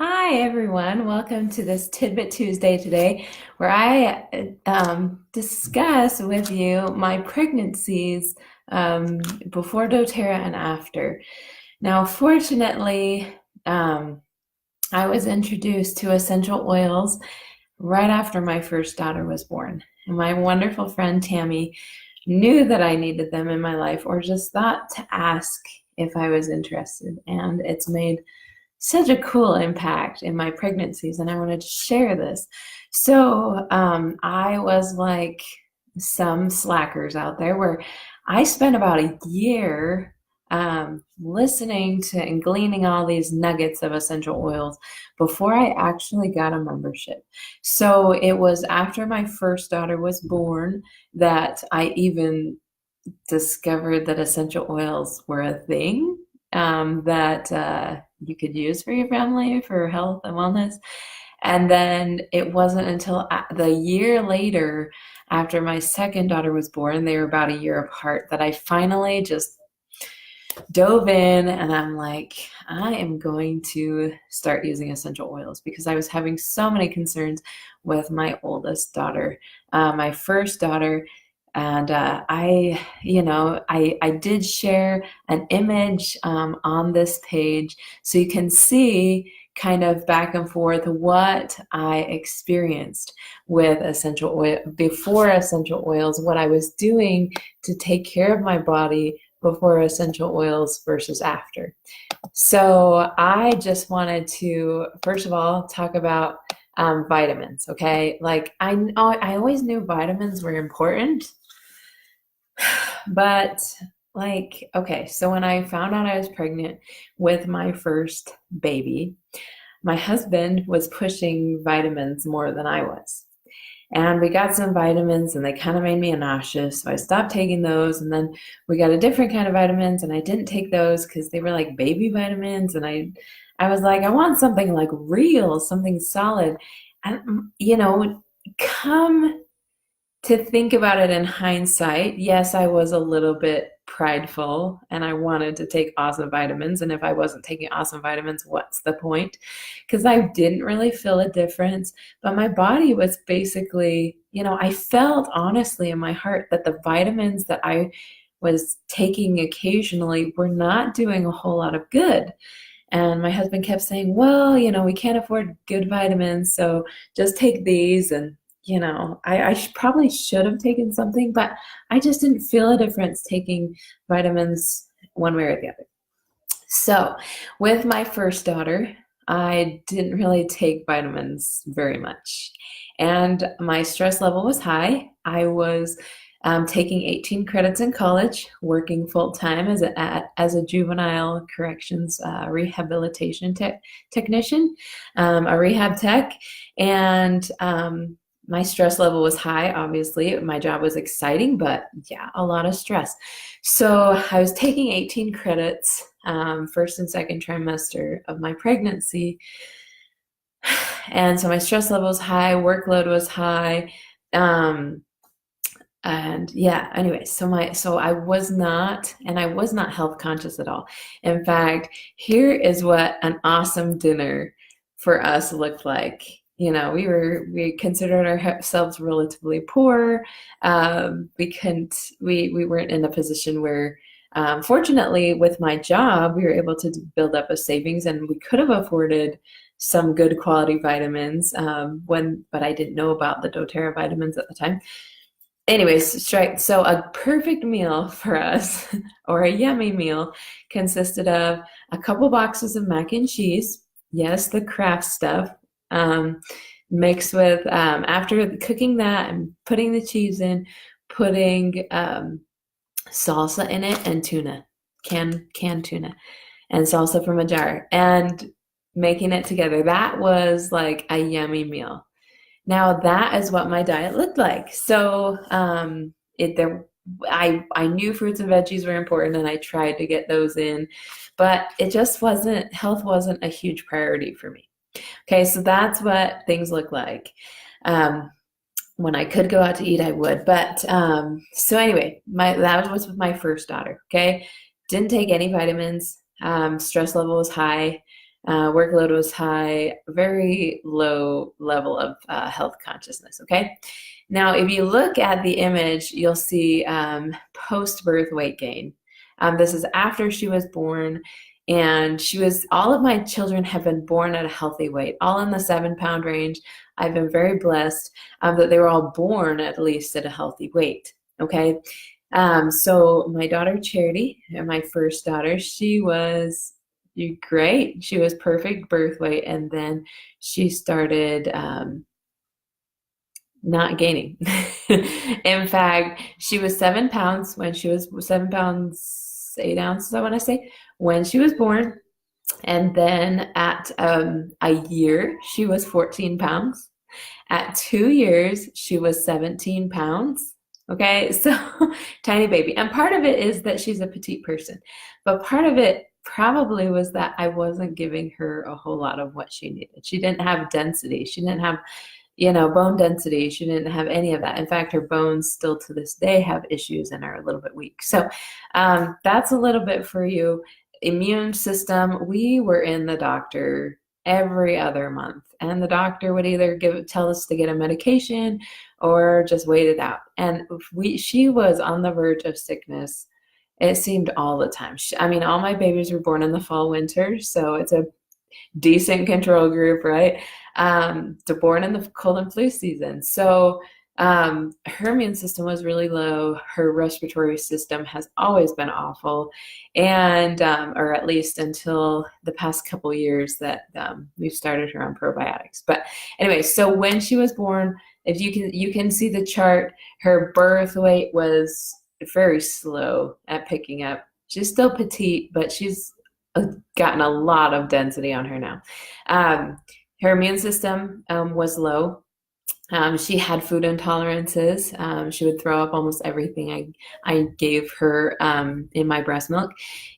Hi, everyone. Welcome to this Tidbit Tuesday today, where I discuss with you my pregnancies before doTERRA and after. Now, fortunately, um, I was introduced to essential oils right after my first daughter was born. And my wonderful friend Tammy knew that I needed them in my life or just thought to ask if I was interested. And it's made such a cool impact in my pregnancies, and I wanted to share this. So I was like some slackers out there where I spent about a year listening to and gleaning all these nuggets of essential oils before I actually got a membership. So it was after my first daughter was born that I even discovered that essential oils were a thing that you could use for your family for health and wellness. And then it wasn't until the year later, after my second daughter was born, they were about a year apart, that I finally just dove in and I'm like, I am going to start using essential oils because I was having so many concerns with my oldest daughter, my first daughter. And I did share an image on this page so you can see kind of back and forth what I experienced with essential oil before essential oils, what I was doing to take care of my body before essential oils versus after. So I just wanted to, first of all, talk about vitamins, okay? Like I always knew vitamins were important, but like, okay, so when I found out I was pregnant with my first baby, my husband was pushing vitamins more than I was. And we got some vitamins and they kind of made me nauseous. So I stopped taking those. And then we got a different kind of vitamins and I didn't take those because they were like baby vitamins. And I was like, I want something like real, something solid. And, come to think about it in hindsight, yes, I was a little bit prideful and I wanted to take awesome vitamins. And if I wasn't taking awesome vitamins, what's the point? Because I didn't really feel a difference. But my body was basically, I felt honestly in my heart that the vitamins that I was taking occasionally were not doing a whole lot of good. And my husband kept saying, well, we can't afford good vitamins, so just take these. And I probably should have taken something, but I just didn't feel a difference taking vitamins one way or the other. So, with my first daughter, I didn't really take vitamins very much. And my stress level was high. I was taking 18 credits in college, working full time as a juvenile corrections rehabilitation technician, a rehab tech. And my stress level was high, obviously. My job was exciting, but yeah, a lot of stress. So I was taking 18 credits first and second trimester of my pregnancy. And so my stress level was high, workload was high. And yeah, anyway, so I was not, and I was not health conscious at all. In fact, here is what an awesome dinner for us looked like. We considered ourselves relatively poor. We weren't in a position where, fortunately, with my job, we were able to build up a savings, and we could have afforded some good quality vitamins. But I didn't know about the doTERRA vitamins at the time. Anyways, straight. So a perfect meal for us, or a yummy meal, consisted of a couple boxes of mac and cheese. Yes, the Kraft stuff. Mixed with after cooking that and putting the cheese in, putting salsa in it and tuna, canned tuna, and salsa from a jar, and making it together. That was like a yummy meal. Now that is what my diet looked like. So I knew fruits and veggies were important and I tried to get those in, but health wasn't a huge priority for me. Okay, so that's what things look like. When I could go out to eat, I would. But so anyway, that was with my first daughter. Okay, didn't take any vitamins. Stress level was high. Workload was high, very low level of health consciousness, okay? Now, if you look at the image, you'll see post-birth weight gain. This is after she was born, and all of my children have been born at a healthy weight, all in the 7-pound range. I've been very blessed that they were all born at least at a healthy weight, okay? So my daughter Charity, my first daughter, she was great. She was perfect birth weight, and then she started not gaining. In fact, she was 7 pounds when she was 7 pounds 8 ounces, I want to say, when she was born. And then at a year, she was 14 pounds. At 2 years, she was 17 pounds. Okay, so tiny baby. And part of it is that she's a petite person, but part of it probably was that I wasn't giving her a whole lot of what she needed. She didn't have density. She didn't have, bone density. She didn't have any of that. In fact, her bones still to this day have issues and are a little bit weak. So that's a little bit for you. Immune system, we were in the doctor every other month, and the doctor would either tell us to get a medication or just wait it out. And she was on the verge of sickness. It seemed all the time. All my babies were born in the fall, winter, so it's a decent control group, right? They're born in the cold and flu season. So her immune system was really low. Her respiratory system has always been awful, and or at least until the past couple years that we've started her on probiotics. But anyway, so when she was born, if you can see the chart, her birth weight was very slow at picking up. She's still petite, but she's gotten a lot of density on her now. Her immune system was low. She had food intolerances. She would throw up almost everything I gave her in my breast milk,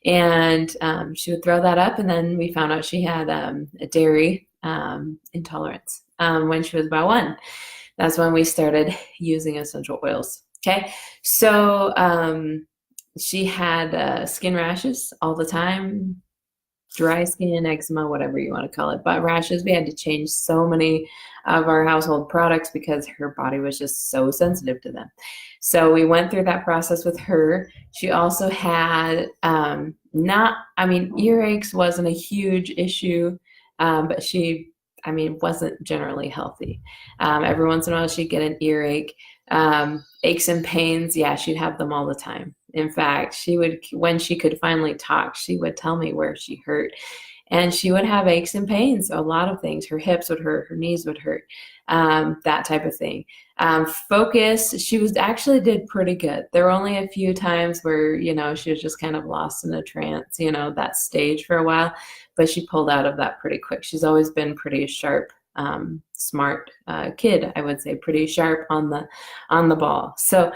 and she would throw that up. And then we found out she had a dairy intolerance when she was about 1. That's when we started using essential oils. Okay, so she had skin rashes all the time, dry skin, eczema, whatever you want to call it, but rashes. We had to change so many of our household products because her body was just so sensitive to them. So we went through that process with her. She also had earaches wasn't a huge issue, but she wasn't generally healthy. Every once in a while she'd get an earache. Aches and pains, yeah, she'd have them all the time. In fact, when she could finally talk, she would tell me where she hurt. And she would have aches and pains, a lot of things. Her hips would hurt, her knees would hurt, that type of thing. Focus, she actually did pretty good. There were only a few times where, she was just kind of lost in a trance, that stage for a while, but she pulled out of that pretty quick. She's always been pretty sharp, smart kid, I would say, pretty sharp on the ball. So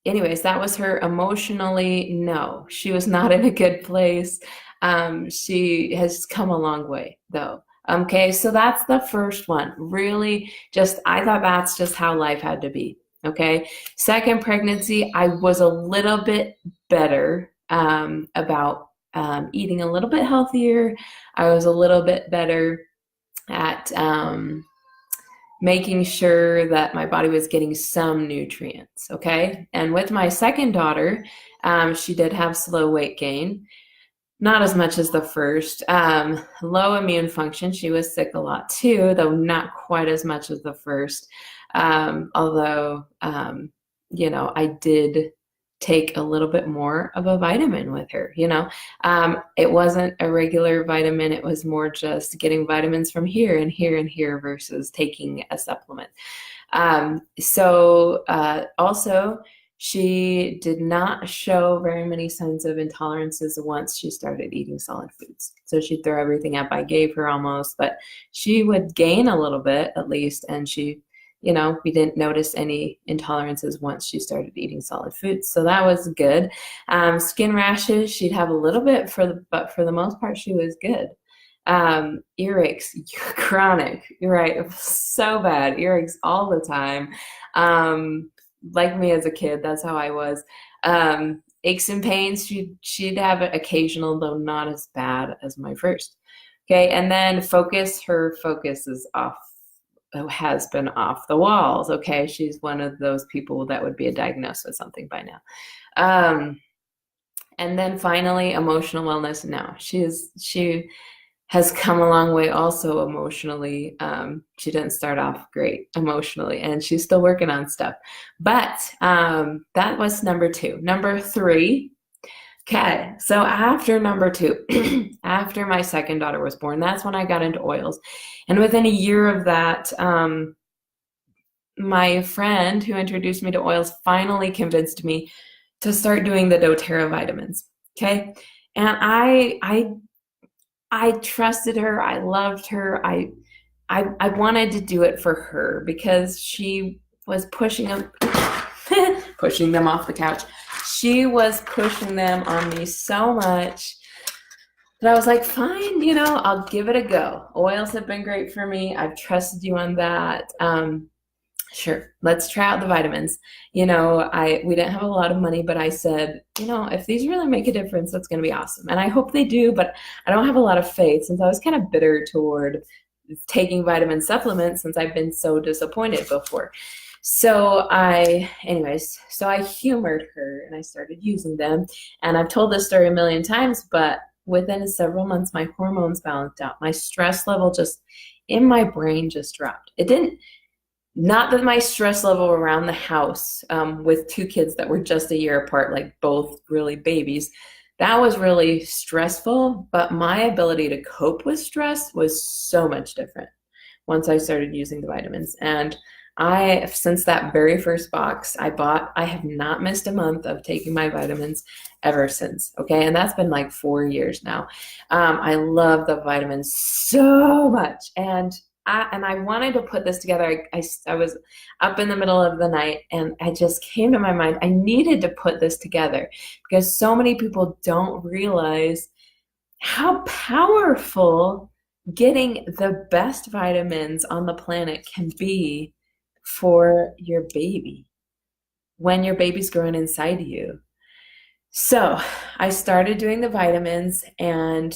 anyways, that was her. Emotionally, no, she was not in a good place. She has come a long way though. Okay, so that's the first one. Really, I thought that's just how life had to be. Okay, second pregnancy, I was a little bit better about eating a little bit healthier. I was a little bit better at making sure that my body was getting some nutrients, okay? And with my second daughter, she did have slow weight gain, not as much as the first. Low immune function, she was sick a lot too, though not quite as much as the first. Although, I did take a little bit more of a vitamin with her, it wasn't a regular vitamin. It was more just getting vitamins from here and here and here versus taking a supplement. Also she did not show very many signs of intolerances once she started eating solid foods. So she'd throw everything up I gave her almost, but she would gain a little bit at least, and she we didn't notice any intolerances once she started eating solid foods. So that was good. Skin rashes, she'd have a little bit, but for the most part, she was good. Earaches, chronic, you're right, it was so bad. Earaches all the time. Like me as a kid, that's how I was. Aches and pains, she'd have it occasional, though not as bad as my first. Okay, and then her focus is off, has been off the walls. Okay, she's one of those people that would be diagnosed with something by now. And then finally, emotional wellness. No, she has come a long way also emotionally. She didn't start off great emotionally, and she's still working on stuff. But that was number 2. Number 3. Okay, so after number 2, after my second daughter was born, that's when I got into oils. And within a year of that, my friend who introduced me to oils finally convinced me to start doing the doTERRA vitamins. Okay, and I trusted her. I loved her. I wanted to do it for her because she was pushing them, pushing them off the couch. She was pushing them on me so much that I was like, fine, I'll give it a go. Oils have been great for me. I've trusted you on that. Sure, let's try out the vitamins. We didn't have a lot of money, but I said, if these really make a difference, that's going to be awesome. And I hope they do, but I don't have a lot of faith since I was kind of bitter toward taking vitamin supplements since I've been so disappointed before. So I humored her and I started using them. And I've told this story a million times, but within several months, my hormones balanced out. My stress level in my brain just dropped. It didn't. Not that my stress level around the house with 2 kids that were just a year apart, like both really babies, that was really stressful, but my ability to cope with stress was so much different once I started using the vitamins. And since that very first box I bought, I have not missed a month of taking my vitamins ever since. Okay, and that's been like 4 years now. I love the vitamins so much, and I wanted to put this together. I was up in the middle of the night and I just came to my mind, I needed to put this together because so many people don't realize how powerful getting the best vitamins on the planet can be for your baby when your baby's growing inside you. So I started doing the vitamins, and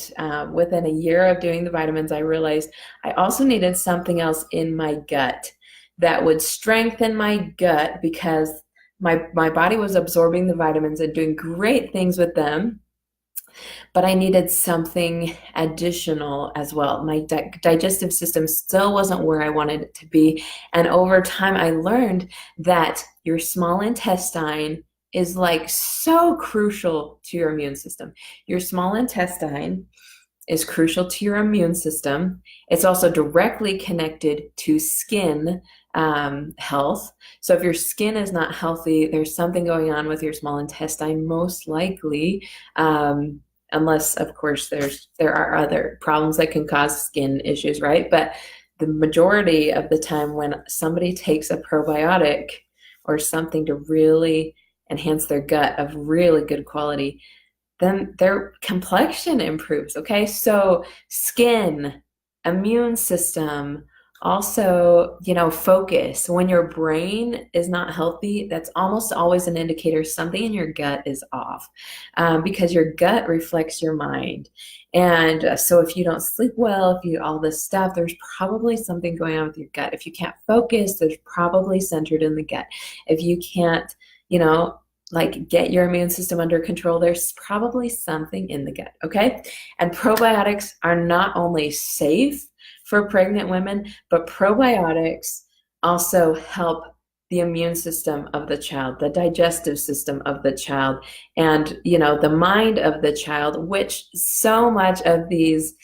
within a year of doing the vitamins, I realized I also needed something else in my gut that would strengthen my gut because my body was absorbing the vitamins and doing great things with them, but I needed something additional as well. My digestive system still wasn't where I wanted it to be, and over time I learned that your small intestine is like so crucial to your immune system. Your small intestine is crucial to your immune system. It's also directly connected to skin health. So if your skin is not healthy, there's something going on with your small intestine, most likely, unless, of course, there are other problems that can cause skin issues, right? But the majority of the time when somebody takes a probiotic or something to really enhance their gut of really good quality, then their complexion improves. Okay, so skin, immune system, also, focus. When your brain is not healthy, that's almost always an indicator something in your gut is off, because your gut reflects your mind. And so if you don't sleep well, if you all this stuff, there's probably something going on with your gut. If you can't focus, there's probably centered in the gut. If you can't, get your immune system under control, there's probably something in the gut, okay? And probiotics are not only safe for pregnant women, but probiotics also help the immune system of the child, the digestive system of the child, and, the mind of the child, which so much of these,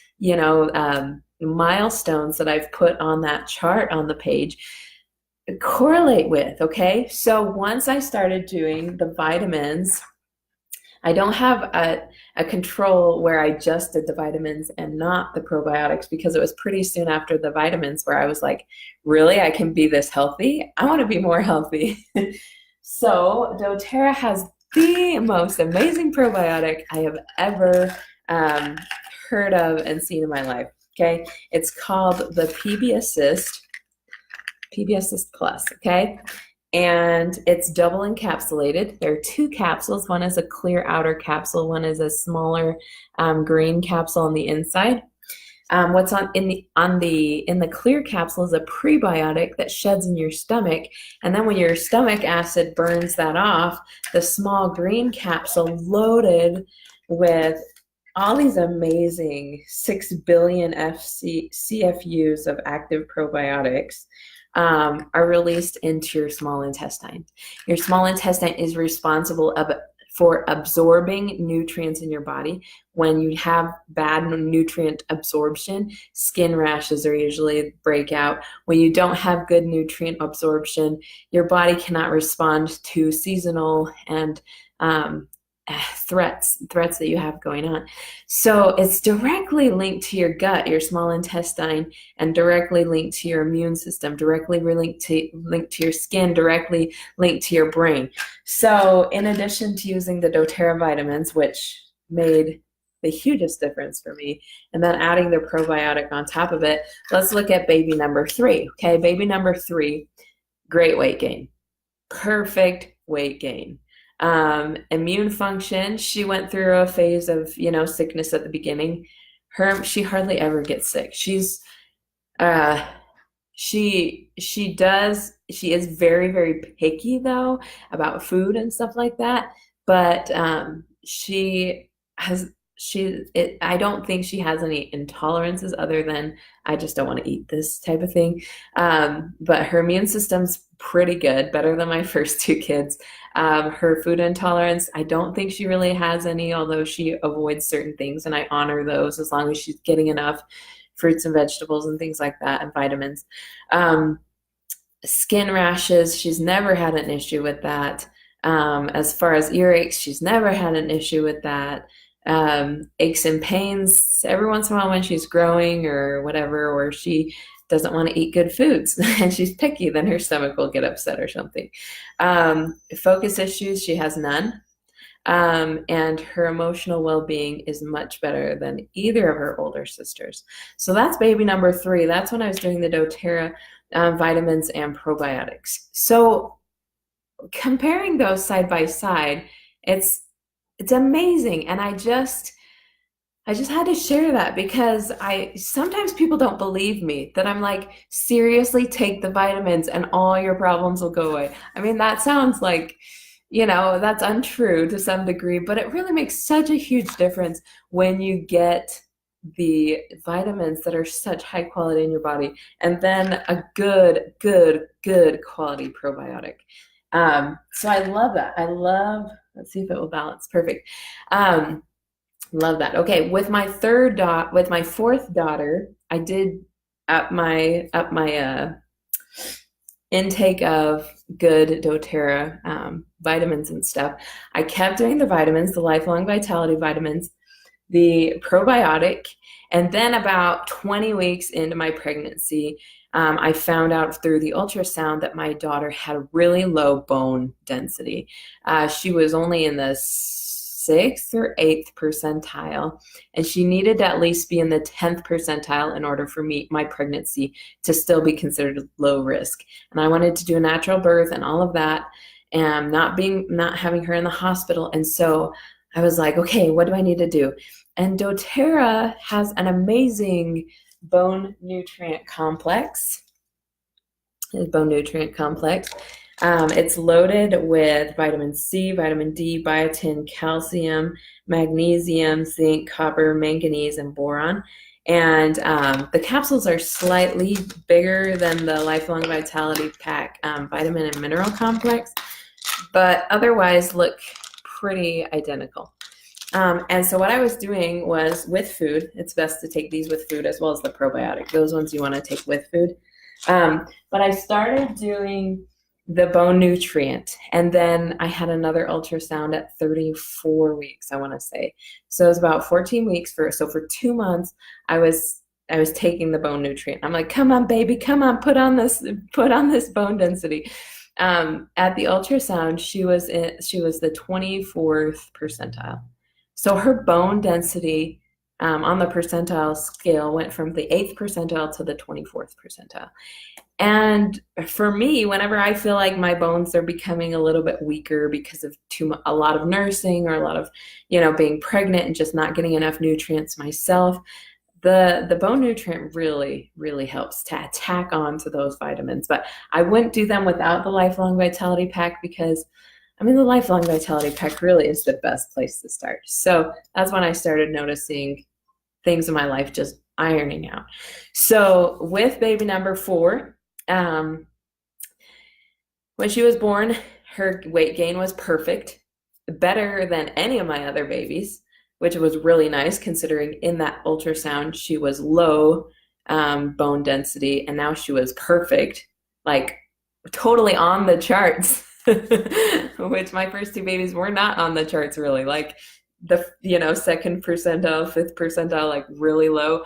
milestones that I've put on that chart on the page correlate with, okay? So once I started doing the vitamins, I don't have a control where I just did the vitamins and not the probiotics, because it was pretty soon after the vitamins where I was like, really, I can be this healthy? I want to be more healthy. So doTERRA has the most amazing probiotic I have ever heard of and seen in my life, okay? It's called the PB Assist Plus, okay? And it's double encapsulated. There are 2 capsules. One is a clear outer capsule. One is a smaller green capsule on the inside. What's in the clear capsule is a prebiotic that sheds in your stomach, and then when your stomach acid burns that off, the small green capsule loaded with all these amazing 6 billion CFUs of active probiotics are released into your small intestine. Your small intestine is responsible for absorbing nutrients in your body. When you have bad nutrient absorption, skin rashes are usually breakout. When you don't have good nutrient absorption, your body cannot respond to seasonal and threats that you have going on. So it's directly linked to your gut, your small intestine, and directly linked to your immune system, directly linked to your skin, directly linked to your brain. So in addition to using the doTERRA vitamins, which made the hugest difference for me, and then adding the probiotic on top of it, let's look at baby number 3. Okay, baby number 3, great weight gain, perfect weight gain. Immune function, she went through a phase of, sickness at the beginning. She hardly ever gets sick. She is very, very picky though about food and stuff like that. But I don't think she has any intolerances other than I just don't want to eat this type of thing. But her immune system's pretty good, better than my first 2 kids. Her food intolerance, I don't think she really has any, although she avoids certain things, and I honor those as long as she's getting enough fruits and vegetables and things like that, and vitamins. Skin rashes, she's never had an issue with that. As far as earaches, she's never had an issue with that. Aches and pains every once in a while when she's growing or whatever, or she doesn't want to eat good foods and she's picky, then her stomach will get upset or something. Focus issues, she has none. And her emotional well-being is much better than either of her older sisters. So that's baby number 3. That's when I was doing the doTERRA vitamins and probiotics. So comparing those side by side, it's amazing. And I just had to share that because sometimes people don't believe me that I'm like, seriously, take the vitamins and all your problems will go away. I mean, that sounds like, that's untrue to some degree, but it really makes such a huge difference when you get the vitamins that are such high quality in your body and then a good quality probiotic. So I love that. Let's see if it will balance. Perfect. Love that. Okay, with my 4th daughter, I did up my intake of good doTERRA vitamins and stuff. I kept doing the vitamins, the lifelong vitality vitamins, the probiotic, and then about 20 weeks into my pregnancy, I found out through the ultrasound that my daughter had really low bone density. She was only in the 6th or 8th percentile, and she needed to at least be in the 10th percentile in order for my pregnancy to still be considered low risk. And I wanted to do a natural birth and all of that, and not having her in the hospital. And so I was like, okay, what do I need to do? And doTERRA has an amazing bone nutrient complex. It's loaded with vitamin C, vitamin D, biotin, calcium, magnesium, zinc, copper, manganese, and boron. And the capsules are slightly bigger than the Lifelong Vitality Pack vitamin and mineral complex, but otherwise look pretty identical. And so what I was doing was with food, it's best to take these with food as well as the probiotic. Those ones you want to take with food. But I started doing the bone nutrient, and then I had another ultrasound at 34 weeks, I want to say. So it was about 14 weeks for 2 months I was taking the bone nutrient. I'm like, come on, baby, come on, put on this bone density. At the ultrasound, she was the 24th percentile. So her bone density on the percentile scale went from the 8th percentile to the 24th percentile. And for me, whenever I feel like my bones are becoming a little bit weaker because of a lot of nursing or a lot of, being pregnant and just not getting enough nutrients myself, The bone nutrient really helps to tack on to those vitamins, but I wouldn't do them without the Lifelong Vitality Pack because I mean the Lifelong Vitality Pack really is the best place to start. So that's when I started noticing things in my life just ironing out. So with baby number 4, when she was born, her weight gain was perfect, better than any of my other babies, which was really nice considering in that ultrasound she was low bone density and now she was perfect, like totally on the charts, which my first 2 babies were not on the charts really, like the second percentile, fifth percentile, like really low.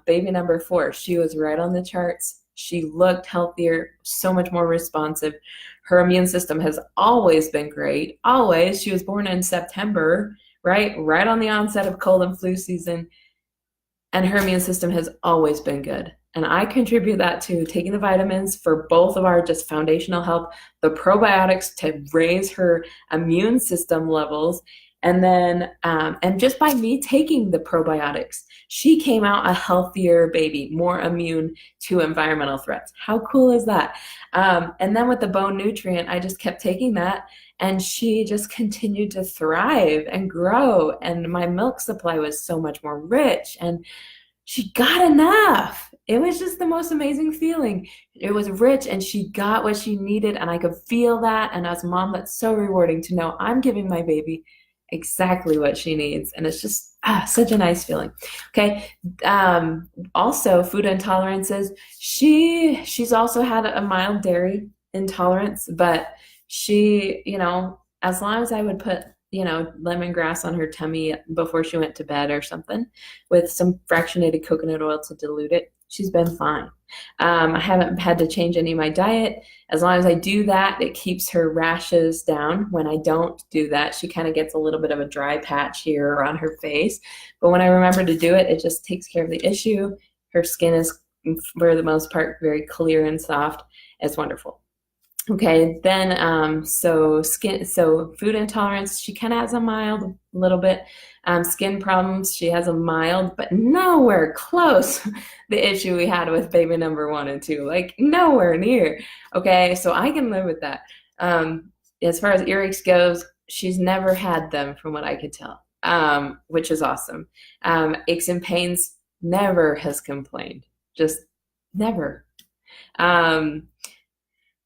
Baby number 4, she was right on the charts. She looked healthier, so much more responsive. Her immune system has always been great. Always. She was born in September, right on the onset of cold and flu season. And her immune system has always been good. And I contribute that to taking the vitamins for both of our just foundational health, the probiotics to raise her immune system levels, and then and just by me taking the probiotics, she came out a healthier baby, more immune to environmental threats. How cool is that? And then with the bone nutrient, I just kept taking that, and she just continued to thrive and grow. And my milk supply was so much more rich, and she got enough. It was just the most amazing feeling. It was rich and she got what she needed, and I could feel that. And as a mom, that's so rewarding to know I'm giving my baby exactly what she needs. And it's just such a nice feeling. Okay. Also food intolerances. She's also had a mild dairy intolerance, but she, as long as I would put, lemongrass on her tummy before she went to bed or something with some fractionated coconut oil to dilute it, she's been fine. I haven't had to change any of my diet. As long as I do that, it keeps her rashes down. When I don't do that, she kind of gets a little bit of a dry patch here on her face. But when I remember to do it, it just takes care of the issue. Her skin is, for the most part, very clear and soft. It's wonderful. Okay, then so food intolerance, she kind of has a mild little bit. Skin problems, she has a mild, but nowhere close the issue we had with baby number 1 and 2, like nowhere near. Okay, so I can live with that. As far as earaches goes, she's never had them from what I could tell, which is awesome. Aches and pains, never has complained, just never.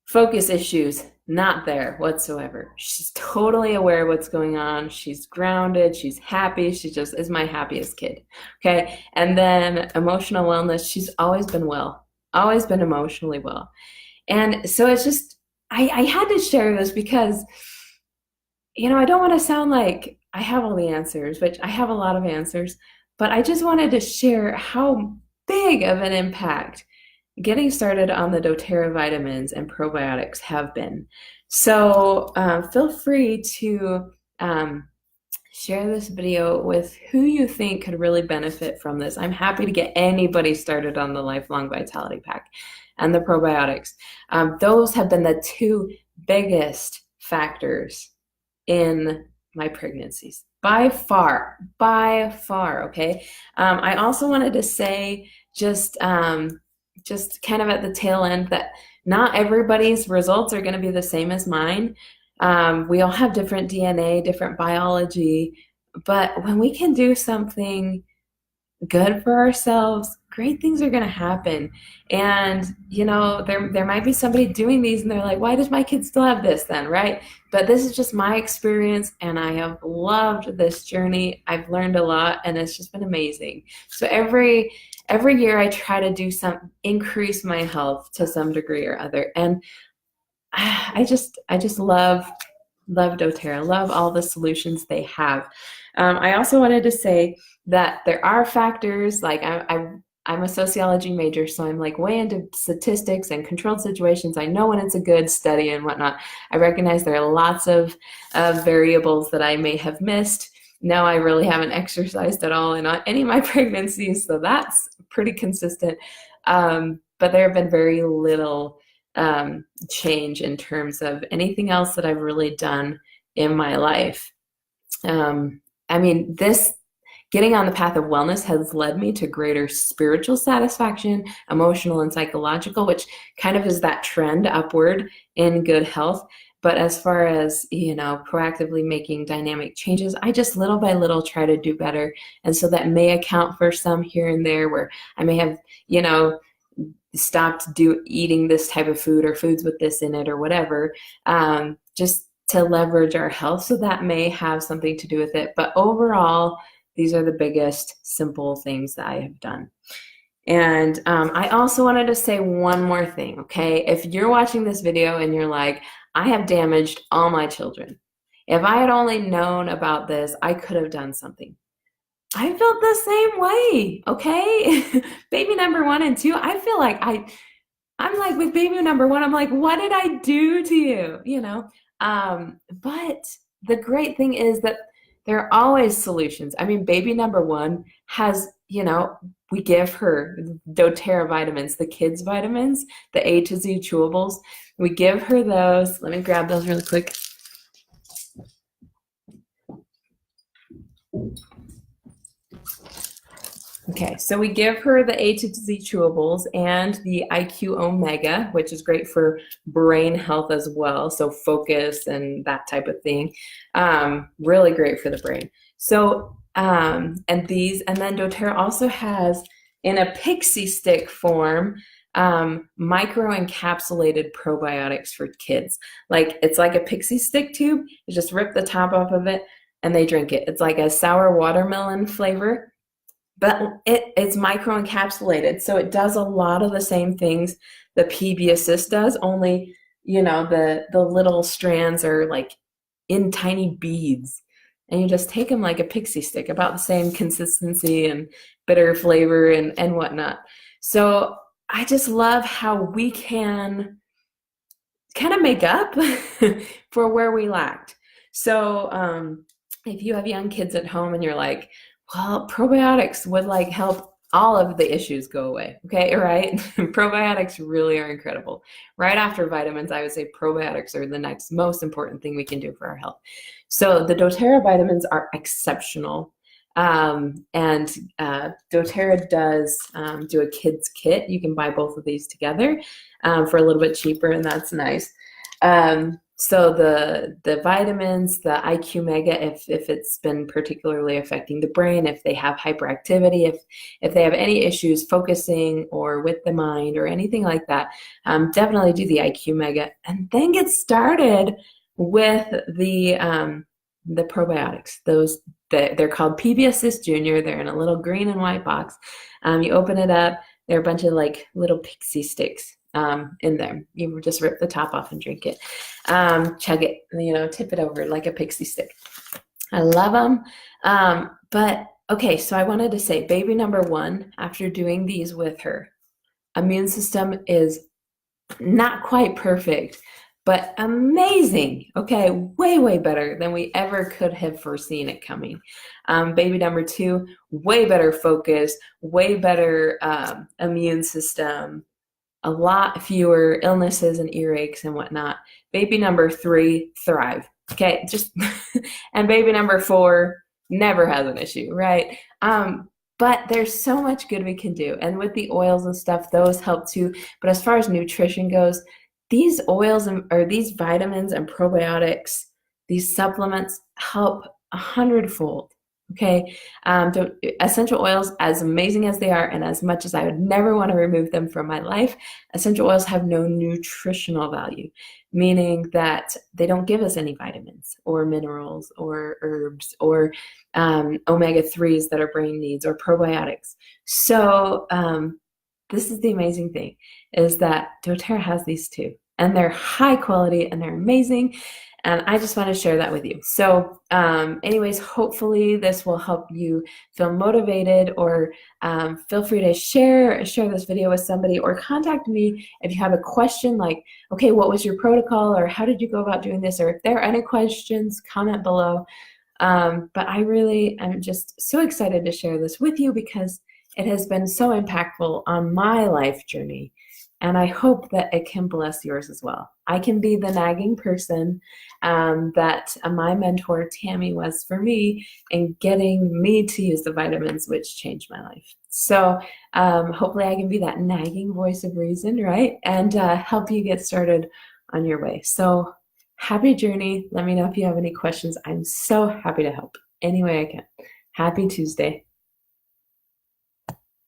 Focus issues, not there whatsoever. She's totally aware of what's going on. She's grounded. She's happy. She just is my happiest kid. Okay. And then emotional wellness, she's always been well, always been emotionally well. And so it's just, I had to share this because, I don't want to sound like I have all the answers, which I have a lot of answers, but I just wanted to share how big of an impact getting started on the doTERRA vitamins and probiotics have been. So feel free to share this video with who you think could really benefit from this. I'm happy to get anybody started on the Lifelong Vitality Pack and the probiotics. Those have been the 2 biggest factors in my pregnancies by far, okay? I also wanted to say just kind of at the tail end that not everybody's results are going to be the same as mine. We all have different DNA, different biology, but when we can do something good for ourselves, great things are going to happen. And there might be somebody doing these and they're like, why does my kid still have this then, right? But this is just my experience, and I have loved this journey. I've learned a lot, and it's just been amazing. So every year I try to increase my health to some degree or other. And I just love doTERRA, love all the solutions they have. I also wanted to say that there are factors, like I'm a sociology major, so I'm like way into statistics and controlled situations. I know when it's a good study and whatnot. I recognize there are lots of variables that I may have missed. No, I really haven't exercised at all in any of my pregnancies, so that's pretty consistent. But there have been very little change in terms of anything else that I've really done in my life. I mean, Getting on the path of wellness has led me to greater spiritual satisfaction, emotional and psychological, which kind of is that trend upward in good health. But as far as, proactively making dynamic changes, I just little by little try to do better. And so that may account for some here and there where I may have, stopped eating this type of food or foods with this in it or whatever, just to leverage our health. So that may have something to do with it. But overall, these are the biggest simple things that I have done. And I also wanted to say one more thing, okay? If you're watching this video and you're like, I have damaged all my children. If I had only known about this, I could have done something. I felt the same way, okay? Baby number 1 and 2, I feel like I'm like with baby number 1, I'm like, what did I do to you? But the great thing is that there are always solutions. I mean, baby number 1 has, we give her doTERRA vitamins, the kids vitamins, the A to Z chewables. We give her those. Let me grab those really quick. Okay, so we give her the A to Z chewables and the IQ Omega, which is great for brain health as well. So focus and that type of thing. Really great for the brain. So, and then doTERRA also has in a pixie stick form, micro-encapsulated probiotics for kids. Like it's like a pixie stick tube. You just rip the top off of it and they drink it. It's like a sour watermelon flavor. But it's micro-encapsulated, so it does a lot of the same things the PB Assist does, only, the little strands are like in tiny beads. And you just take them like a pixie stick, about the same consistency and bitter flavor and whatnot. So I just love how we can kind of make up for where we lacked. So if you have young kids at home and you're like, well, probiotics would like help all of the issues go away. Okay, right? Probiotics really are incredible. Right after vitamins, I would say probiotics are the next most important thing we can do for our health. So the doTERRA vitamins are exceptional. And doTERRA does do a kids kit. You can buy both of these together for a little bit cheaper, and that's nice. So the vitamins, the IQ Mega, if it's been particularly affecting the brain, if they have hyperactivity, if they have any issues focusing or with the mind or anything like that, definitely do the IQ Mega, and then get started with the probiotics. They're called PB Assist Junior. They're in a little green and white box. You open it up. They're a bunch of like little pixie sticks in there. You just rip the top off and drink it. Chug it, tip it over like a pixie stick. I love them. But okay, so I wanted to say baby number 1, after doing these with her, immune system is not quite perfect, but amazing. Okay, way, way better than we ever could have foreseen it coming. Baby number 2, way better focus, way better immune system, a lot fewer illnesses and earaches and whatnot. Baby number 3, thrive. Okay, and baby number 4 never has an issue, right? But there's so much good we can do. And with the oils and stuff, those help too. But as far as nutrition goes, these oils or these vitamins and probiotics, these supplements help 100-fold. Okay, essential oils, as amazing as they are, and as much as I would never want to remove them from my life, essential oils have no nutritional value, meaning that they don't give us any vitamins or minerals or herbs or omega-3s that our brain needs or probiotics. So this is the amazing thing, is that doTERRA has these too, and they're high quality and they're amazing. And I just want to share that with you. So anyways, hopefully this will help you feel motivated, or feel free to share this video with somebody, or contact me if you have a question like, okay, what was your protocol, or how did you go about doing this, or if there are any questions, comment below. But I'm just so excited to share this with you because it has been so impactful on my life journey. And I hope that it can bless yours as well. I can be the nagging person that my mentor Tammy was for me in getting me to use the vitamins, which changed my life. So hopefully I can be that nagging voice of reason, right? And help you get started on your way. So happy journey. Let me know if you have any questions. I'm so happy to help any way I can. Happy Tuesday.